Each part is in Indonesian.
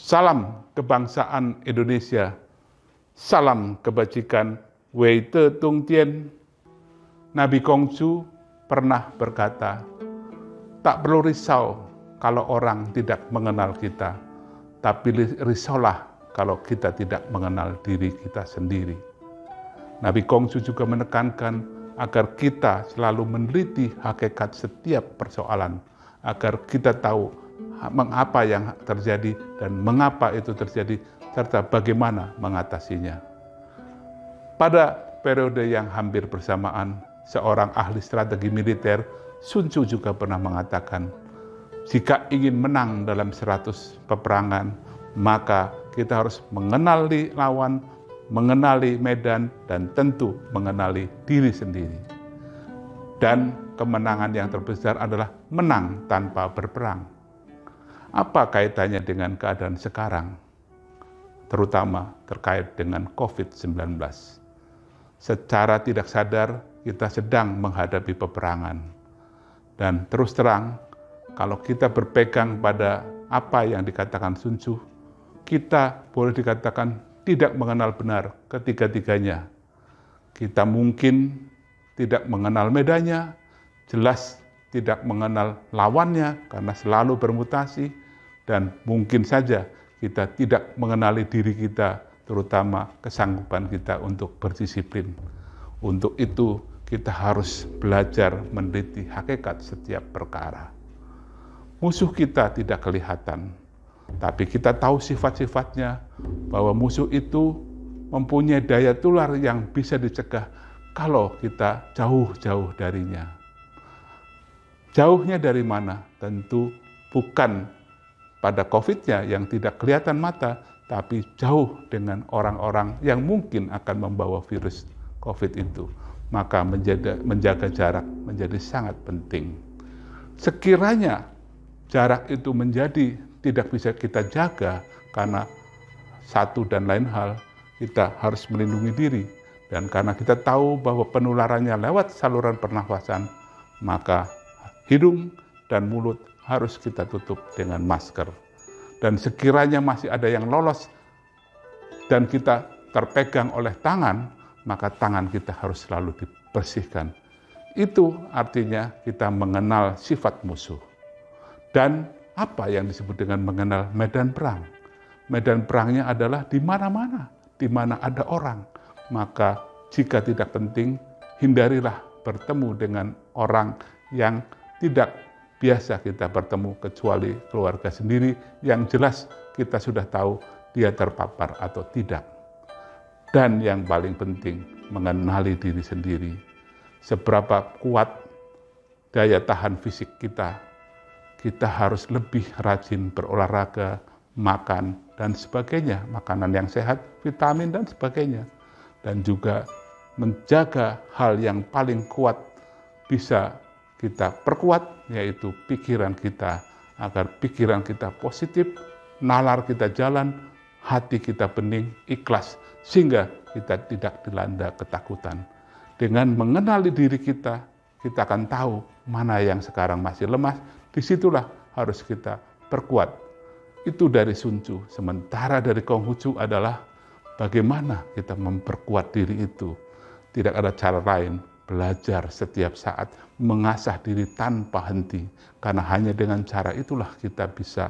Salam kebangsaan Indonesia, salam kebajikan, Wei Te Tung Tien. Nabi Konghucu pernah berkata, tak perlu risau kalau orang tidak mengenal kita, tapi risaulah kalau kita tidak mengenal diri kita sendiri. Nabi Konghucu juga menekankan agar kita selalu meneliti hakikat setiap persoalan, agar kita tahu mengapa yang terjadi dan mengapa itu terjadi, serta bagaimana mengatasinya. Pada periode yang hampir bersamaan, seorang ahli strategi militer, Sun Tzu juga pernah mengatakan, jika ingin menang dalam 100 peperangan, maka kita harus mengenali lawan, mengenali medan, dan tentu mengenali diri sendiri. Dan kemenangan yang terbesar adalah menang tanpa berperang. Apa kaitannya dengan keadaan sekarang, terutama terkait dengan COVID-19? Secara tidak sadar, kita sedang menghadapi peperangan. Dan terus terang, kalau kita berpegang pada apa yang dikatakan Sun Tzu, kita boleh dikatakan tidak mengenal benar ketiga-tiganya. Kita mungkin tidak mengenal medannya, jelas tidak mengenal lawannya karena selalu bermutasi, dan mungkin saja kita tidak mengenali diri kita, terutama kesanggupan kita untuk berdisiplin. Untuk itu, kita harus belajar meneliti hakikat setiap perkara. Musuh kita tidak kelihatan, tapi kita tahu sifat-sifatnya, bahwa musuh itu mempunyai daya tular yang bisa dicegah kalau kita jauh-jauh darinya. Jauhnya dari mana? Tentu bukan pada COVID-nya yang tidak kelihatan mata, tapi jauh dengan orang-orang yang mungkin akan membawa virus COVID itu. Maka menjaga jarak menjadi sangat penting. Sekiranya jarak itu menjadi tidak bisa kita jaga karena satu dan lain hal, kita harus melindungi diri. Dan karena kita tahu bahwa penularannya lewat saluran pernafasan, maka hidung dan mulut harus kita tutup dengan masker. Dan sekiranya masih ada yang lolos dan kita terpegang oleh tangan, maka tangan kita harus selalu dibersihkan. Itu artinya kita mengenal sifat musuh. Dan apa yang disebut dengan mengenal medan perang? Medan perangnya adalah di mana-mana, di mana ada orang. Maka jika tidak penting, hindarilah bertemu dengan orang yang tidak biasa kita bertemu, kecuali keluarga sendiri yang jelas kita sudah tahu dia terpapar atau tidak. Dan yang paling penting, mengenali diri sendiri. Seberapa kuat daya tahan fisik kita, kita harus lebih rajin berolahraga, makan, dan sebagainya. Makanan yang sehat, vitamin, dan sebagainya. Dan juga menjaga hal yang paling kuat bisa kita perkuat, yaitu pikiran kita, agar pikiran kita positif, nalar kita jalan, hati kita bening, ikhlas, sehingga kita tidak dilanda ketakutan. Dengan mengenali diri kita, kita akan tahu mana yang sekarang masih lemah, disitulah harus kita perkuat. Itu dari Sun Tzu. Sementara dari Konghucu adalah bagaimana kita memperkuat diri itu. Tidak ada cara lain, belajar setiap saat, mengasah diri tanpa henti. Karena hanya dengan cara itulah kita bisa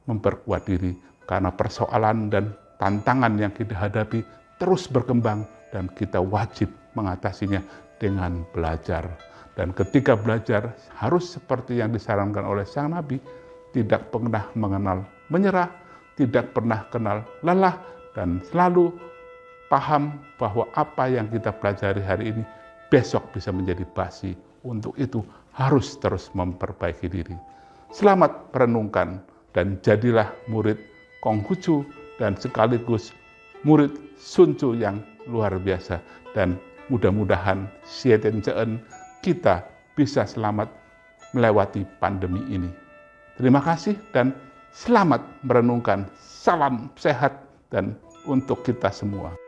memperkuat diri. Karena persoalan dan tantangan yang kita hadapi terus berkembang dan kita wajib mengatasinya dengan belajar. Dan ketika belajar harus seperti yang disarankan oleh Sang Nabi, tidak pernah mengenal menyerah, tidak pernah kenal lelah, dan selalu paham bahwa apa yang kita pelajari hari ini besok bisa menjadi basi. Untuk itu harus terus memperbaiki diri. Selamat merenungkan dan jadilah murid Konghucu dan sekaligus murid Sun Tzu yang luar biasa. Dan mudah-mudahan kita bisa selamat melewati pandemi ini. Terima kasih dan selamat merenungkan. Salam sehat dan untuk kita semua.